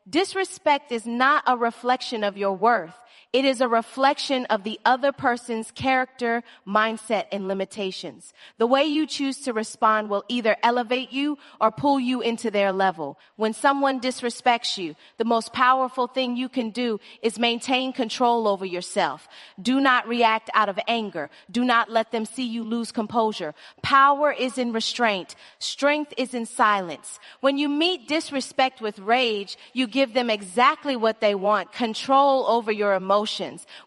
Disrespect is not a reflection of your worth. It is a reflection of the other person's character, mindset, and limitations. The way you choose to respond will either elevate you or pull you into their level. When someone disrespects you, the most powerful thing you can do is maintain control over yourself. Do not react out of anger. Do not let them see you lose composure. Power is in restraint. Strength is in silence. When you meet disrespect with rage, you give them exactly what they want, control over your emotions.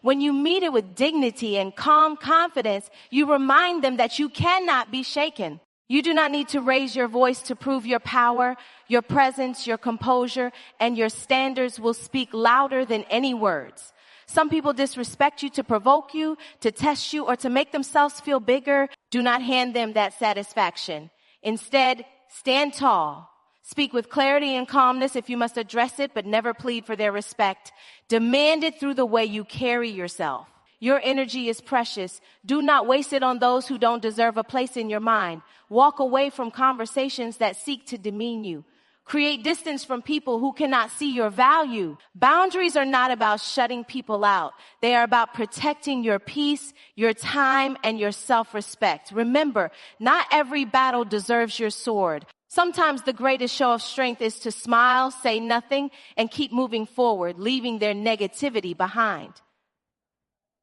When you meet it with dignity and calm confidence, you remind them that you cannot be shaken. You do not need to raise your voice to prove your power. Your presence, your composure, and your standards will speak louder than any words. Some people disrespect you to provoke you, to test you, or to make themselves feel bigger. Do not hand them that satisfaction. Instead, stand tall. Speak with clarity and calmness if you must address it, but never plead for their respect. Demand it through the way you carry yourself. Your energy is precious. Do not waste it on those who don't deserve a place in your mind. Walk away from conversations that seek to demean you. Create distance from people who cannot see your value. Boundaries are not about shutting people out. They are about protecting your peace, your time, and your self-respect. Remember, not every battle deserves your sword. Sometimes the greatest show of strength is to smile, say nothing, and keep moving forward, leaving their negativity behind.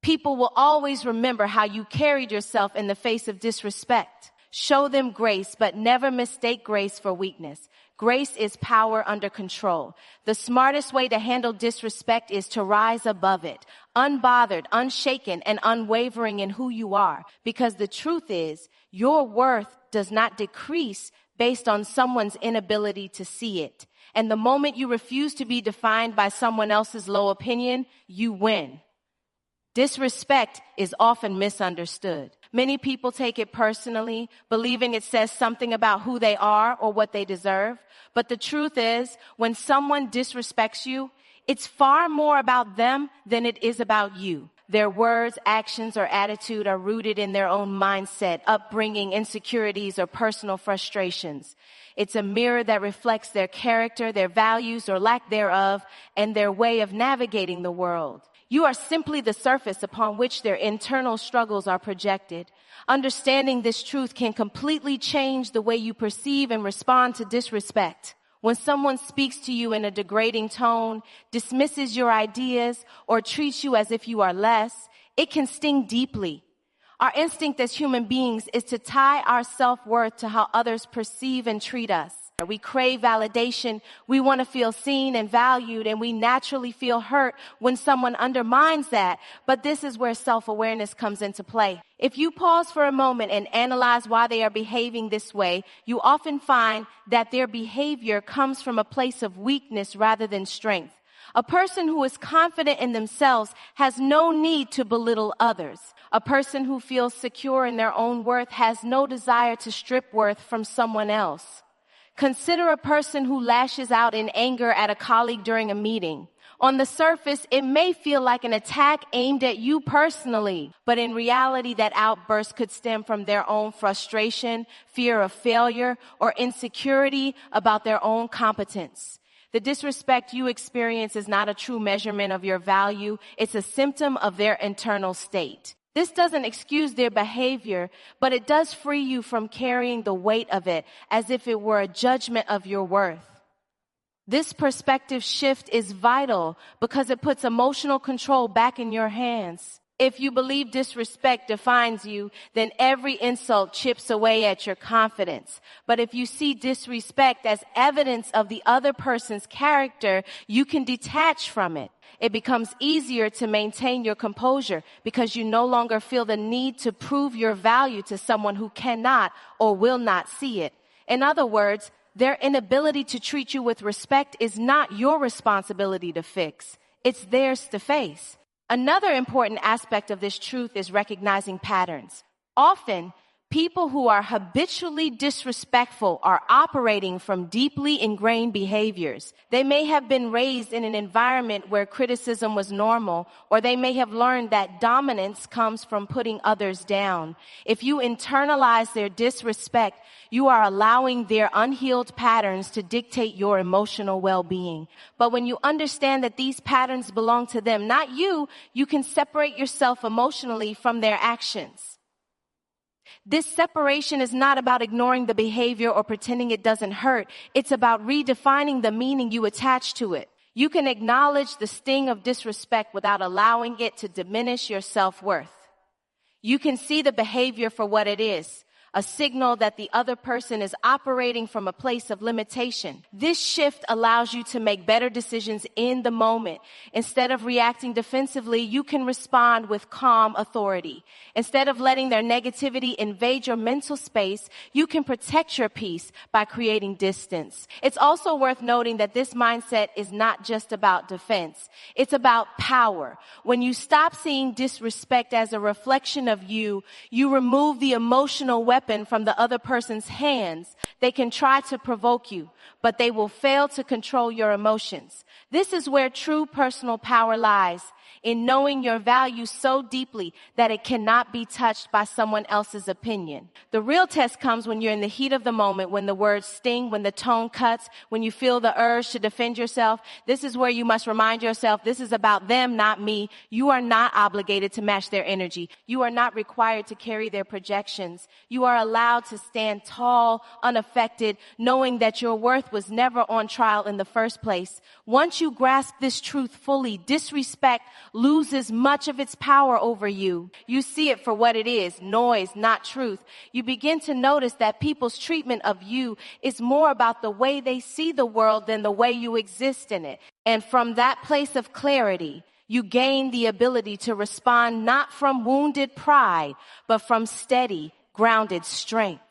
People will always remember how you carried yourself in the face of disrespect. Show them grace, but never mistake grace for weakness. Grace is power under control. The smartest way to handle disrespect is to rise above it, unbothered, unshaken, and unwavering in who you are. Because the truth is, your worth does not decrease based on someone's inability to see it. And the moment you refuse to be defined by someone else's low opinion, you win. Disrespect is often misunderstood. Many people take it personally, believing it says something about who they are or what they deserve. But the truth is, when someone disrespects you, it's far more about them than it is about you. Their words, actions, or attitude are rooted in their own mindset, upbringing, insecurities, or personal frustrations. It's a mirror that reflects their character, their values, or lack thereof, and their way of navigating the world. You are simply the surface upon which their internal struggles are projected. Understanding this truth can completely change the way you perceive and respond to disrespect. When someone speaks to you in a degrading tone, dismisses your ideas, or treats you as if you are less, it can sting deeply. Our instinct as human beings is to tie our self-worth to how others perceive and treat us. We crave validation, we want to feel seen and valued, and we naturally feel hurt when someone undermines that. But this is where self-awareness comes into play. If you pause for a moment and analyze why they are behaving this way, you often find that their behavior comes from a place of weakness rather than strength. A person who is confident in themselves has no need to belittle others. A person who feels secure in their own worth has no desire to strip worth from someone else. Consider a person who lashes out in anger at a colleague during a meeting. On the surface, it may feel like an attack aimed at you personally, but in reality, that outburst could stem from their own frustration, fear of failure, or insecurity about their own competence. The disrespect you experience is not a true measurement of your value. It's a symptom of their internal state. This doesn't excuse their behavior, but it does free you from carrying the weight of it as if it were a judgment of your worth. This perspective shift is vital because it puts emotional control back in your hands. If you believe disrespect defines you, then every insult chips away at your confidence. But if you see disrespect as evidence of the other person's character, you can detach from it. It becomes easier to maintain your composure because you no longer feel the need to prove your value to someone who cannot or will not see it. In other words, their inability to treat you with respect is not your responsibility to fix. It's theirs to face. Another important aspect of this truth is recognizing patterns. Often, People who are habitually disrespectful are operating from deeply ingrained behaviors. They may have been raised in an environment where criticism was normal, or they may have learned that dominance comes from putting others down. If you internalize their disrespect, you are allowing their unhealed patterns to dictate your emotional well-being. But when you understand that these patterns belong to them, not you, you can separate yourself emotionally from their actions. This separation is not about ignoring the behavior or pretending it doesn't hurt. It's about redefining the meaning you attach to it. You can acknowledge the sting of disrespect without allowing it to diminish your self-worth. You can see the behavior for what it is, a signal that the other person is operating from a place of limitation. This shift allows you to make better decisions in the moment. Instead of reacting defensively, you can respond with calm authority. Instead of letting their negativity invade your mental space, you can protect your peace by creating distance. It's also worth noting that this mindset is not just about defense. It's about power. When you stop seeing disrespect as a reflection of you, you remove the emotional weapon from the other person's hands. They can try to provoke you, but they will fail to control your emotions. This is where true personal power lies, in knowing your value so deeply that it cannot be touched by someone else's opinion. The real test comes when you're in the heat of the moment, when the words sting, when the tone cuts, when you feel the urge to defend yourself. This is where you must remind yourself, this is about them, not me. You are not obligated to match their energy. You are not required to carry their projections. You are allowed to stand tall, unaffected, knowing that your worth was never on trial in the first place. Once you grasp this truth fully, disrespect loses much of its power over you. You see it for what it is, noise, not truth. You begin to notice that people's treatment of you is more about the way they see the world than the way you exist in it. And from that place of clarity, you gain the ability to respond not from wounded pride, but from steady, grounded strength.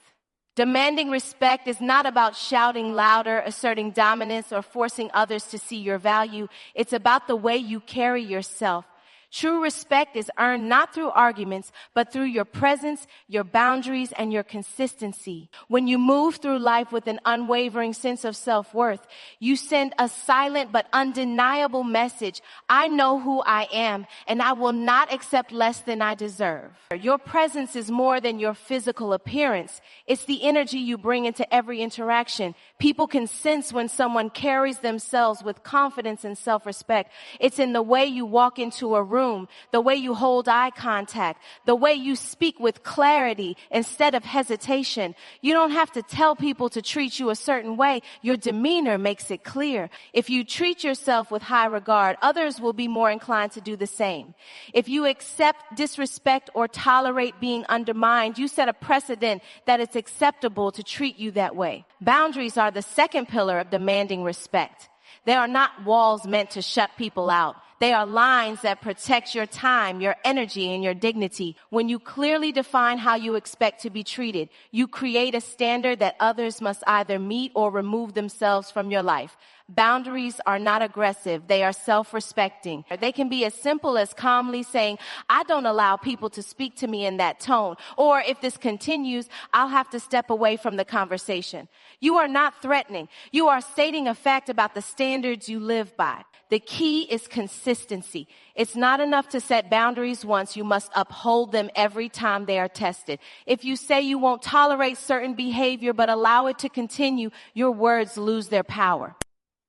Demanding respect is not about shouting louder, asserting dominance, or forcing others to see your value. It's about the way you carry yourself. True respect is earned not through arguments, but through your presence, your boundaries, and your consistency. When you move through life with an unwavering sense of self-worth, you send a silent but undeniable message. I know who I am, and I will not accept less than I deserve. Your presence is more than your physical appearance. It's the energy you bring into every interaction. People can sense when someone carries themselves with confidence and self-respect. It's in the way you walk into a room, the way you hold eye contact, the way you speak with clarity instead of hesitation. You don't have to tell people to treat you a certain way. Your demeanor makes it clear. If you treat yourself with high regard, others will be more inclined to do the same. If you accept disrespect or tolerate being undermined, you set a precedent that it's acceptable to treat you that way. Boundaries are the second pillar of demanding respect. They are not walls meant to shut people out. They are lines that protect your time, your energy, and your dignity. When you clearly define how you expect to be treated, you create a standard that others must either meet or remove themselves from your life. Boundaries are not aggressive. They are self-respecting. They can be as simple as calmly saying, I don't allow people to speak to me in that tone. Or if this continues, I'll have to step away from the conversation. You are not threatening. You are stating a fact about the standards you live by. The key is consistency. It's not enough to set boundaries once. You must uphold them every time they are tested. If you say you won't tolerate certain behavior but allow it to continue, your words lose their power.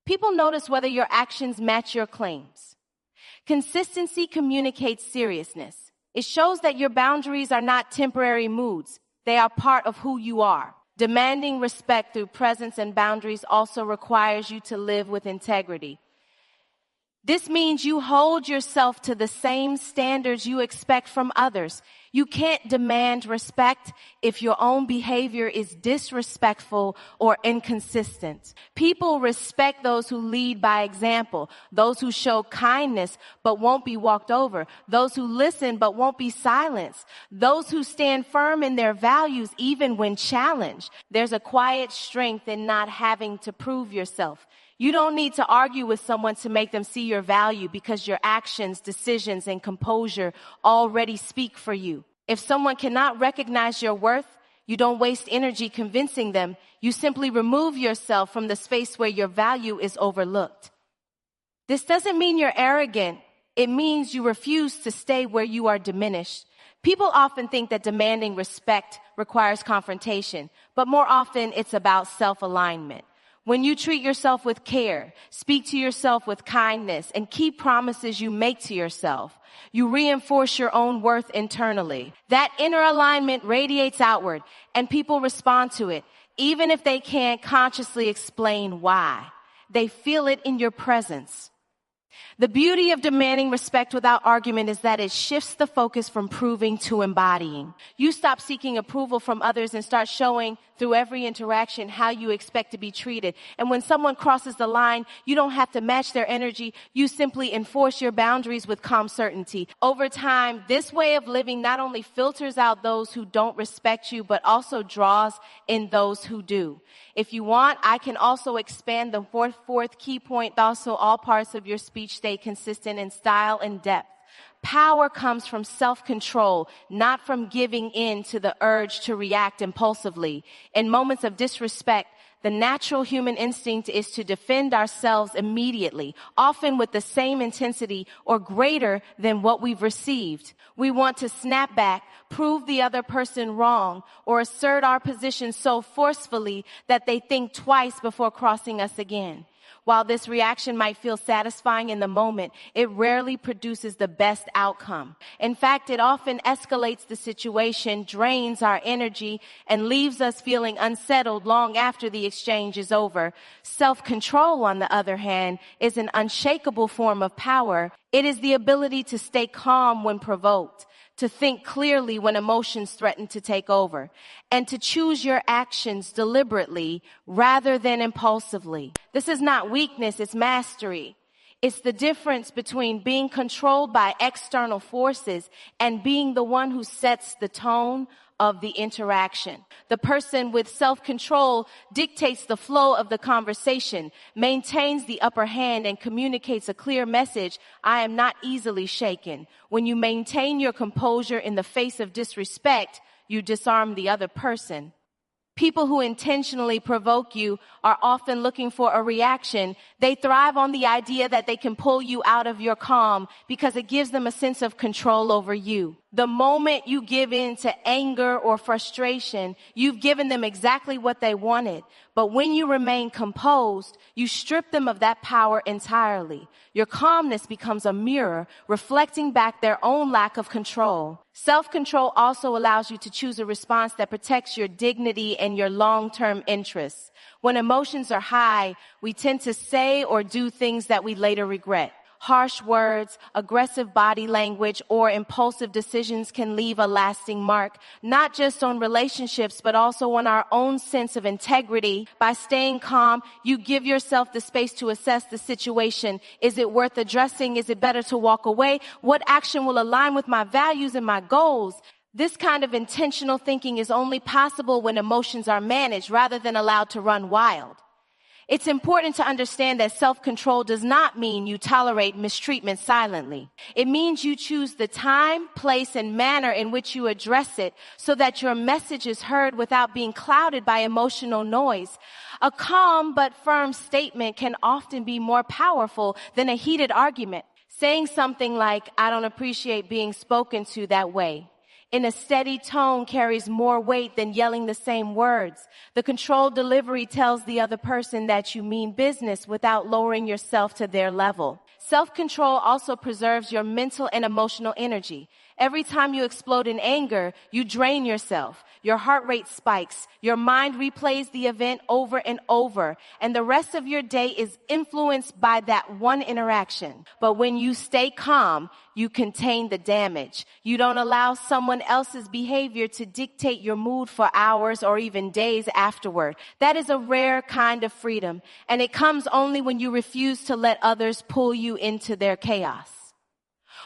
People notice whether your actions match your claims. Consistency communicates seriousness. It shows that your boundaries are not temporary moods. They are part of who you are. Demanding respect through presence and boundaries also requires you to live with integrity. This means you hold yourself to the same standards you expect from others. You can't demand respect if your own behavior is disrespectful or inconsistent. People respect those who lead by example, those who show kindness but won't be walked over, those who listen but won't be silenced, those who stand firm in their values even when challenged. There's a quiet strength in not having to prove yourself. You don't need to argue with someone to make them see your value because your actions, decisions, and composure already speak for you. If someone cannot recognize your worth, You don't waste energy convincing them. You simply remove yourself from the space where your value is overlooked. This doesn't mean you're arrogant. It means you refuse to stay where you are diminished. People often think that demanding respect requires confrontation, but more often it's about self-alignment. When you treat yourself with care, speak to yourself with kindness, and keep promises you make to yourself, you reinforce your own worth internally. That inner alignment radiates outward, and people respond to it, even if they can't consciously explain why. They feel it in your presence. The beauty of demanding respect without argument is that it shifts the focus from proving to embodying. You stop seeking approval from others and start showing through every interaction how you expect to be treated. And when someone crosses the line, you don't have to match their energy. You simply enforce your boundaries with calm certainty. Over time, this way of living not only filters out those who don't respect you, but also draws in those who do. If you want, I can also expand the fourth key point. Also, all parts of your speech stay consistent in style and depth. Power comes from self-control, not from giving in to the urge to react impulsively. In moments of disrespect, the natural human instinct is to defend ourselves immediately, often with the same intensity or greater than what we've received. We want to snap back, prove the other person wrong, or assert our position so forcefully that they think twice before crossing us again. While this reaction might feel satisfying in the moment, it rarely produces the best outcome. In fact, it often escalates the situation, drains our energy, and leaves us feeling unsettled long after the exchange is over. Self-control, on the other hand, is an unshakable form of power. It is the ability to stay calm when provoked, to think clearly when emotions threaten to take over, and to choose your actions deliberately rather than impulsively. This is not weakness, it's mastery. It's the difference between being controlled by external forces and being the one who sets the tone of the interaction. The person with self-control dictates the flow of the conversation, maintains the upper hand, and communicates a clear message: I am not easily shaken. When you maintain your composure in the face of disrespect, you disarm the other person. People who intentionally provoke you are often looking for a reaction. They thrive on the idea that they can pull you out of your calm because it gives them a sense of control over you. The moment you give in to anger or frustration, you've given them exactly what they wanted. But when you remain composed, you strip them of that power entirely. Your calmness becomes a mirror, reflecting back their own lack of control. Self-control also allows you to choose a response that protects your dignity and your long-term interests. When emotions are high, we tend to say or do things that we later regret. Harsh words, aggressive body language, or impulsive decisions can leave a lasting mark, not just on relationships, but also on our own sense of integrity. By staying calm, you give yourself the space to assess the situation. Is it worth addressing? Is it better to walk away? What action will align with my values and my goals? This kind of intentional thinking is only possible when emotions are managed rather than allowed to run wild. It's important to understand that self-control does not mean you tolerate mistreatment silently. It means you choose the time, place, and manner in which you address it so that your message is heard without being clouded by emotional noise. A calm but firm statement can often be more powerful than a heated argument. Saying something like, I don't appreciate being spoken to that way, in a steady tone carries more weight than yelling the same words. The controlled delivery tells the other person that you mean business without lowering yourself to their level. Self-control also preserves your mental and emotional energy. Every time you explode in anger, you drain yourself. Your heart rate spikes. Your mind replays the event over and over. And the rest of your day is influenced by that one interaction. But when you stay calm, you contain the damage. You don't allow someone else's behavior to dictate your mood for hours or even days afterward. That is a rare kind of freedom. And it comes only when you refuse to let others pull you into their chaos.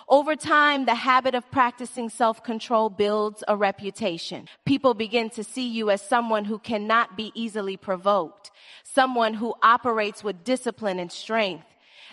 Over time, the habit of practicing self-control builds a reputation. People begin to see you as someone who cannot be easily provoked, someone who operates with discipline and strength.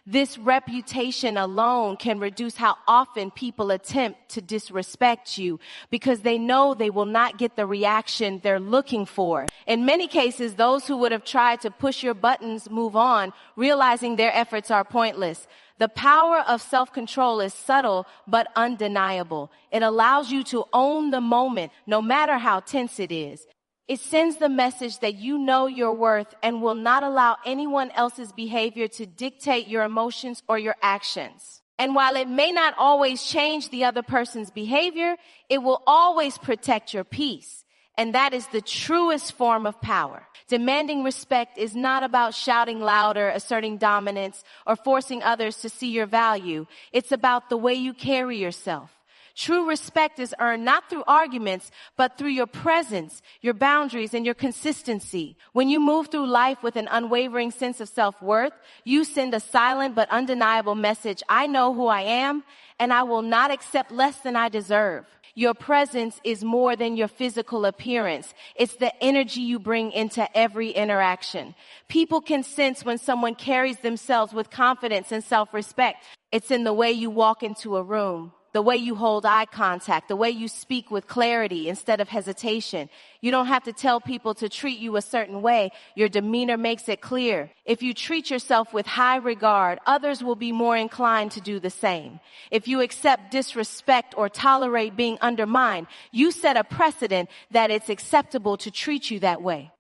This reputation alone can reduce how often people attempt to disrespect you because they know they will not get the reaction they're looking for. In many cases, those who would have tried to push your buttons move on, realizing their efforts are pointless. The power of self-control is subtle but undeniable. It allows you to own the moment, no matter how tense it is. It sends the message that you know your worth and will not allow anyone else's behavior to dictate your emotions or your actions. And while it may not always change the other person's behavior, it will always protect your peace. And that is the truest form of power. Demanding respect is not about shouting louder, asserting dominance, or forcing others to see your value. It's about the way you carry yourself. True respect is earned not through arguments, but through your presence, your boundaries, and your consistency. When you move through life with an unwavering sense of self-worth, you send a silent but undeniable message: I know who I am, and I will not accept less than I deserve. Your presence is more than your physical appearance. It's the energy you bring into every interaction. People can sense when someone carries themselves with confidence and self-respect. It's in the way you walk into a room, the way you hold eye contact, the way you speak with clarity instead of hesitation. You don't have to tell people to treat you a certain way. Your demeanor makes it clear. If you treat yourself with high regard, others will be more inclined to do the same. If you accept disrespect or tolerate being undermined, you set a precedent that it's acceptable to treat you that way.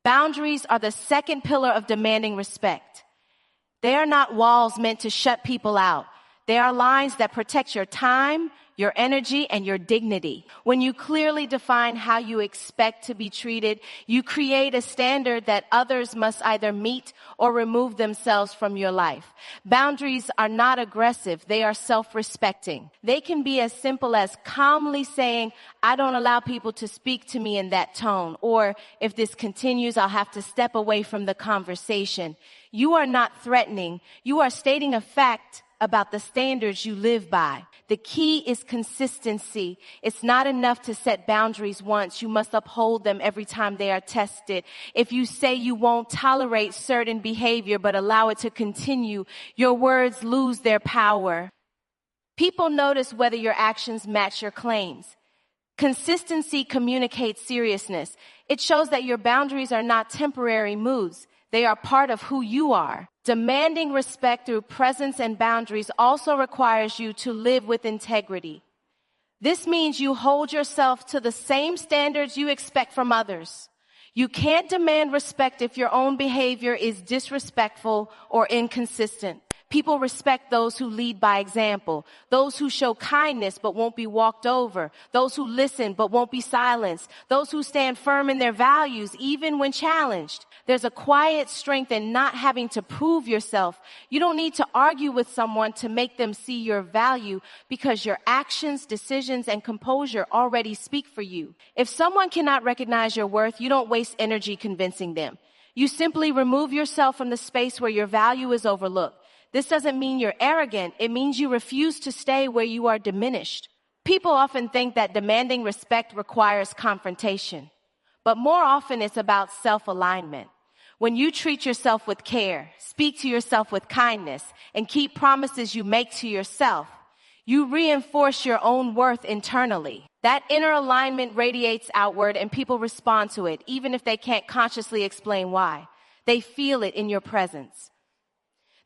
Boundaries are the second pillar of demanding respect. They are not walls meant to shut people out. They are lines that protect your time, your energy, and your dignity. When you clearly define how you expect to be treated, you create a standard that others must either meet or remove themselves from your life. Boundaries are not aggressive. They are self-respecting. They can be as simple as calmly saying, I don't allow people to speak to me in that tone, or if this continues, I'll have to step away from the conversation. You are not threatening. You are stating a fact about the standards you live by. The key is consistency. It's not enough to set boundaries once. You must uphold them every time they are tested. If you say you won't tolerate certain behavior but allow it to continue, your words lose their power. People notice whether your actions match your claims. Consistency communicates seriousness. It shows that your boundaries are not temporary moods. They are part of who you are. Demanding respect through presence and boundaries also requires you to live with integrity. This means you hold yourself to the same standards you expect from others. You can't demand respect if your own behavior is disrespectful or inconsistent. People respect those who lead by example, those who show kindness but won't be walked over, those who listen but won't be silenced, those who stand firm in their values even when challenged. There's a quiet strength in not having to prove yourself. You don't need to argue with someone to make them see your value because your actions, decisions, and composure already speak for you. If someone cannot recognize your worth, you don't waste energy convincing them. You simply remove yourself from the space where your value is overlooked. This doesn't mean you're arrogant. It means you refuse to stay where you are diminished. People often think that demanding respect requires confrontation, but more often it's about self-alignment. When you treat yourself with care, speak to yourself with kindness, and keep promises you make to yourself, you reinforce your own worth internally. That inner alignment radiates outward and people respond to it, even if they can't consciously explain why. They feel it in your presence.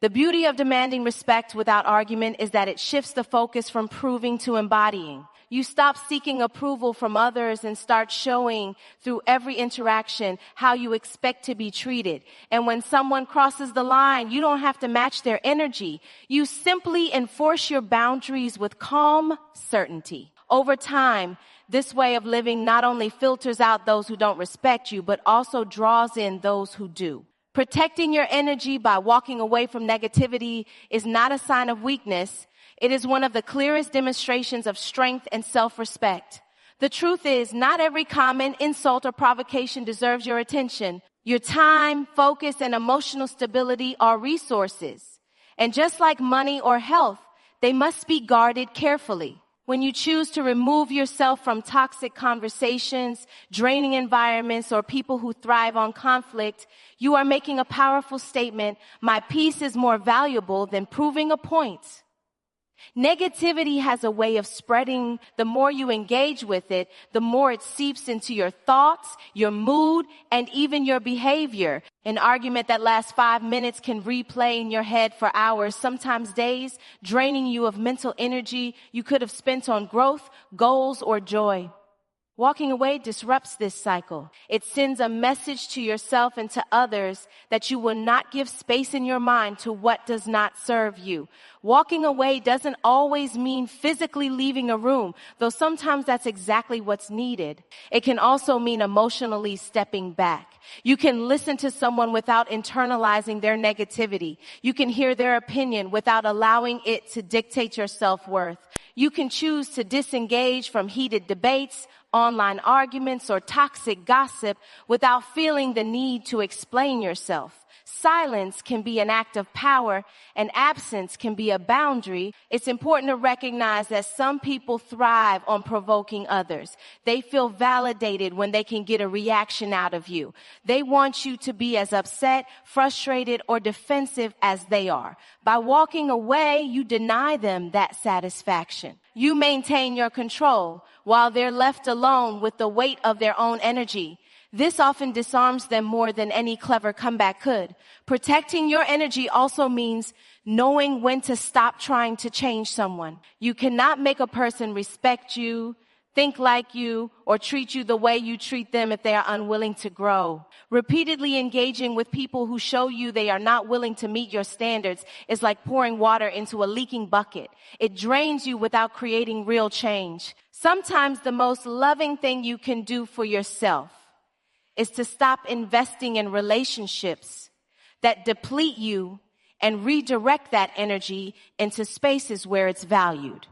The beauty of demanding respect without argument is that it shifts the focus from proving to embodying. You stop seeking approval from others and start showing through every interaction how you expect to be treated. And when someone crosses the line, you don't have to match their energy. You simply enforce your boundaries with calm certainty. Over time, this way of living not only filters out those who don't respect you, but also draws in those who do. Protecting your energy by walking away from negativity is not a sign of weakness. It is one of the clearest demonstrations of strength and self-respect. The truth is, not every comment, insult, or provocation deserves your attention. Your time, focus, and emotional stability are resources. And just like money or health, they must be guarded carefully. When you choose to remove yourself from toxic conversations, draining environments, or people who thrive on conflict, you are making a powerful statement. My peace is more valuable than proving a point. Negativity has a way of spreading. The more you engage with it, the more it seeps into your thoughts, your mood, and even your behavior. An argument that lasts 5 minutes can replay in your head for hours, sometimes days, draining you of mental energy you could have spent on growth, goals, or joy. Walking away disrupts this cycle. It sends a message to yourself and to others that you will not give space in your mind to what does not serve you. Walking away doesn't always mean physically leaving a room, though sometimes that's exactly what's needed. It can also mean emotionally stepping back. You can listen to someone without internalizing their negativity. You can hear their opinion without allowing it to dictate your self-worth. You can choose to disengage from heated debates, online arguments, or toxic gossip without feeling the need to explain yourself. Silence can be an act of power, and absence can be a boundary. It's important to recognize that some people thrive on provoking others. They feel validated when they can get a reaction out of you. They want you to be as upset, frustrated, or defensive as they are. By walking away, you deny them that satisfaction. You maintain your control while they're left alone with the weight of their own energy. This often disarms them more than any clever comeback could. Protecting your energy also means knowing when to stop trying to change someone. You cannot make a person respect you, think like you, or treat you the way you treat them if they are unwilling to grow. Repeatedly engaging with people who show you they are not willing to meet your standards is like pouring water into a leaking bucket. It drains you without creating real change. Sometimes the most loving thing you can do for yourself is to stop investing in relationships that deplete you and redirect that energy into spaces where it's valued.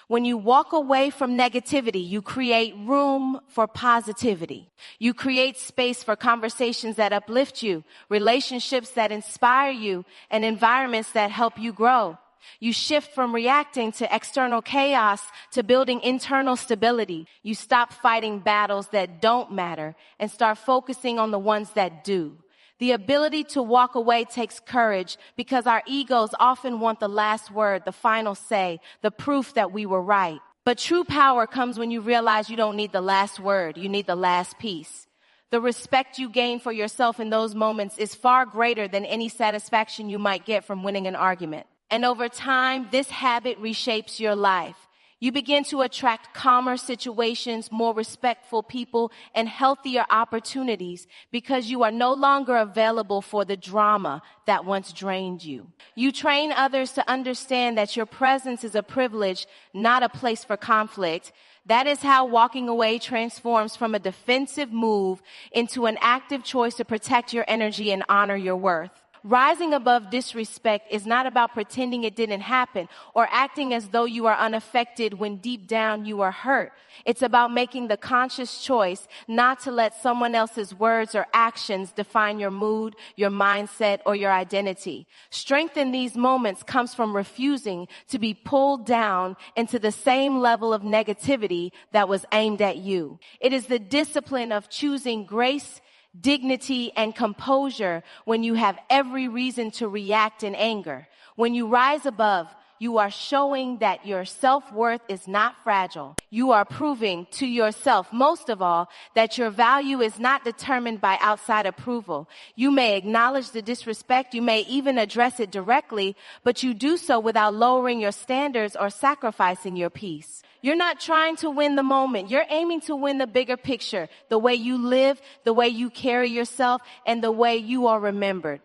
When you walk away from negativity, you create room for positivity. You create space for conversations that uplift you, relationships that inspire you, and environments that help you grow. You shift from reacting to external chaos to building internal stability. You stop fighting battles that don't matter and start focusing on the ones that do. The ability to walk away takes courage because our egos often want the last word, the final say, the proof that we were right. But true power comes when you realize you don't need the last word. You need the last piece. The respect you gain for yourself in those moments is far greater than any satisfaction you might get from winning an argument. And over time, this habit reshapes your life. You begin to attract calmer situations, more respectful people, and healthier opportunities because you are no longer available for the drama that once drained you. You train others to understand that your presence is a privilege, not a place for conflict. That is how walking away transforms from a defensive move into an active choice to protect your energy and honor your worth. Rising above disrespect is not about pretending it didn't happen or acting as though you are unaffected when deep down you are hurt. It's about making the conscious choice not to let someone else's words or actions define your mood, your mindset, or your identity. Strength in these moments comes from refusing to be pulled down into the same level of negativity that was aimed at you. It is the discipline of choosing grace, dignity, and composure when you have every reason to react in anger. When you rise above, you are showing that your self-worth is not fragile. You are proving to yourself, most of all, that your value is not determined by outside approval. You may acknowledge the disrespect, you may even address it directly, but you do so without lowering your standards or sacrificing your peace. You're not trying to win the moment. You're aiming to win the bigger picture, the way you live, the way you carry yourself, and the way you are remembered.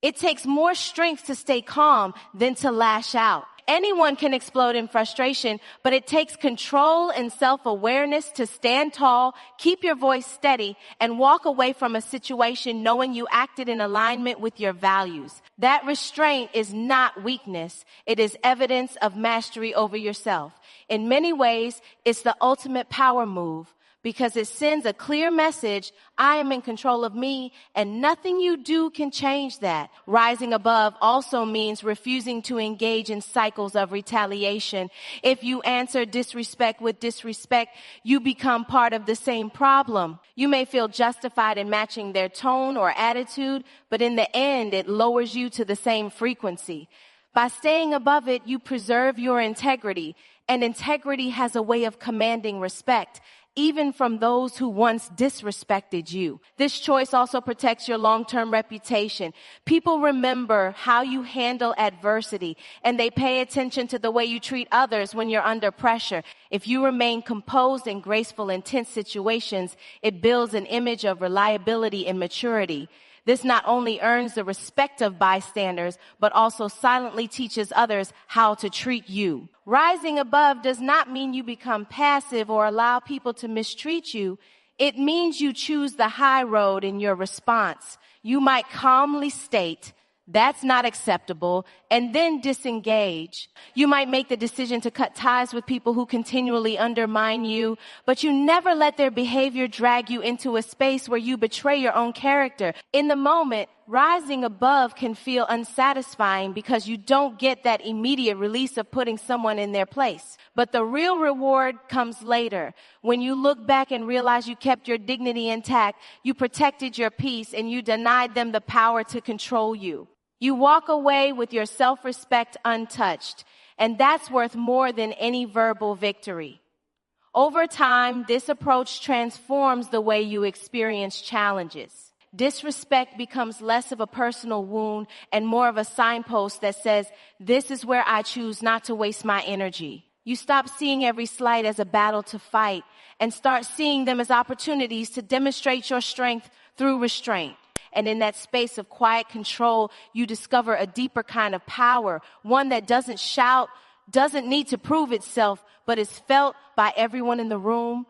It takes more strength to stay calm than to lash out. Anyone can explode in frustration, but it takes control and self-awareness to stand tall, keep your voice steady, and walk away from a situation knowing you acted in alignment with your values. That restraint is not weakness. It is evidence of mastery over yourself. In many ways, it's the ultimate power move. because it sends a clear message: I am in control of me, and nothing you do can change that. Rising above also means refusing to engage in cycles of retaliation. If you answer disrespect with disrespect, you become part of the same problem. You may feel justified in matching their tone or attitude, but in the end, it lowers you to the same frequency. By staying above it, you preserve your integrity, and integrity has a way of commanding respect, even from those who once disrespected you. This choice also protects your long-term reputation. People remember how you handle adversity, and they pay attention to the way you treat others when you're under pressure. If you remain composed and graceful in tense situations, it builds an image of reliability and maturity. This not only earns the respect of bystanders, but also silently teaches others how to treat you. Rising above does not mean you become passive or allow people to mistreat you. It means you choose the high road in your response. You might calmly state, "That's not acceptable," and then disengage. You might make the decision to cut ties with people who continually undermine you, but you never let their behavior drag you into a space where you betray your own character. In the moment, rising above can feel unsatisfying because you don't get that immediate release of putting someone in their place. But the real reward comes later. When you look back and realize you kept your dignity intact, you protected your peace, and you denied them the power to control you. You walk away with your self-respect untouched, and that's worth more than any verbal victory. Over time, this approach transforms the way you experience challenges. Disrespect becomes less of a personal wound and more of a signpost that says, "This is where I choose not to waste my energy." You stop seeing every slight as a battle to fight and start seeing them as opportunities to demonstrate your strength through restraint. And in that space of quiet control, you discover a deeper kind of power, one that doesn't shout, doesn't need to prove itself, but is felt by everyone in the room.